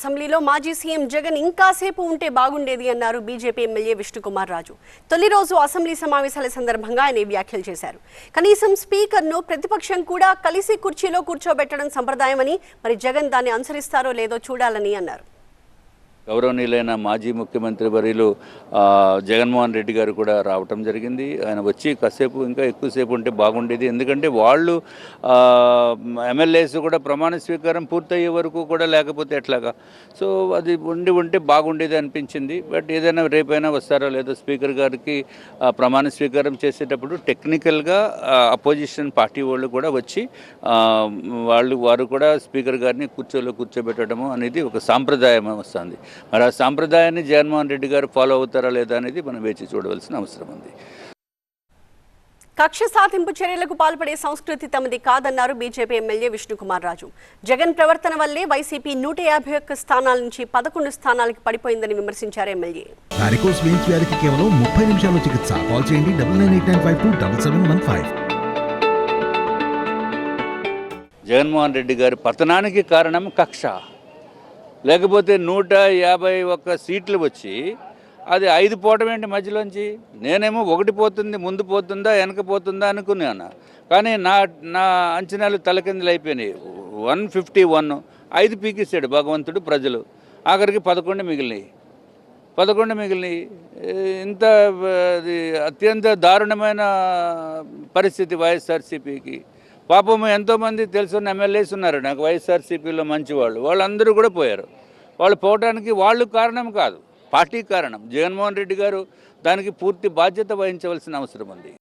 అసెంబ్లీలో మాజీ సీఎం జగన్ ఇంకాసేపు ఉంటే బాగుండేది అన్నారు బీజేపీ ఎమ్మెల్యే విష్ణుకుమార్ రాజు. తొలి రోజు అసెంబ్లీ సమావేశాల సందర్భంగా ఆయన వ్యాఖ్యలు చేశారు. కనీసం స్పీకర్ను ప్రతిపక్షం కూడా కలిసి కుర్చీలో కూర్చోబెట్టడం సంప్రదాయమని, మరి జగన్ దాన్ని అనుసరిస్తారో లేదో చూడాలని అన్నారు. గౌరవనీయులైన మాజీ ముఖ్యమంత్రి వర్యులు జగన్మోహన్ రెడ్డి గారు కూడా రావటం జరిగింది. ఆయన వచ్చి కాసేపు ఇంకా ఎక్కువసేపు ఉంటే బాగుండేది. ఎందుకంటే వాళ్ళు ఎమ్మెల్యేస్ కూడా ప్రమాణ స్వీకారం పూర్తయ్యే వరకు కూడా లేకపోతే ఎట్లాగా, సో అది ఉంటే బాగుండేది అనిపించింది. బట్ ఏదైనా రేపైనా వస్తారో లేదో స్పీకర్ గారికి ప్రమాణ స్వీకారం చేసేటప్పుడు టెక్నికల్గా అపోజిషన్ పార్టీ వాళ్ళు కూడా వచ్చి వారు కూడా స్పీకర్ గారిని కూర్చోబెట్టడము అనేది ఒక సాంప్రదాయం వస్తుంది. మరి ఆ సాంప్రదాయాన్ని జగన్మోహన్ రెడ్డి గారు ఫాలో అవుతారా లేదా అనేది మనం వేచి చూడవలసిన అవసరం ఉంది. కక్ష సాధింపు చర్యలకు పాల్పడే సంస్కృతి తమది కాదన్నారు బీజేపీ ఎమ్మెల్యే విష్ణుకుమార్ రాజు. జగన్ ప్రవర్తన వల్లే వైసీపీ 151 స్థానాల నుంచి 11 స్థానాలకు పడిపోయిందని విమర్శించారు ఎమ్మెల్యే. వారికోస్ వెయిన్స్ వ్యాధికి కేవలం 30 నిమిషాల్లో చికిత్స. కాల్ చేయండి 9989527715. జగన్మోహన్ రెడ్డి గారి పతనానికి కారణం కక్ష. లేకపోతే 151 సీట్లు వచ్చి అది 5 పోవటం ఏంటి మధ్యలోంచి? నేనేమో 1 పోతుంది, ముందు పోతుందా వెనక పోతుందా అనుకున్నాను. కానీ నా అంచనాలు తలకిందులు అయిపోయినాయి. 151 5 పీకిస్తాడు భగవంతుడు, ప్రజలు. ఆఖరికి 11 మిగిలినాయి. ఇంత అత్యంత దారుణమైన పరిస్థితి వైఎస్ఆర్సీపీకి. పాపం ఎంతోమంది తెలుసున్న ఎమ్మెల్యేస్ ఉన్నారు నాకు వైఎస్ఆర్సీపీలో మంచివాళ్ళు, వాళ్ళందరూ కూడా పోయారు. వాళ్ళు పోవడానికి వాళ్ళు కారణం కాదు, పార్టీ కారణం. జగన్మోహన్ రెడ్డి గారు దానికి పూర్తి బాధ్యత వహించవలసిన అవసరం ఉంది.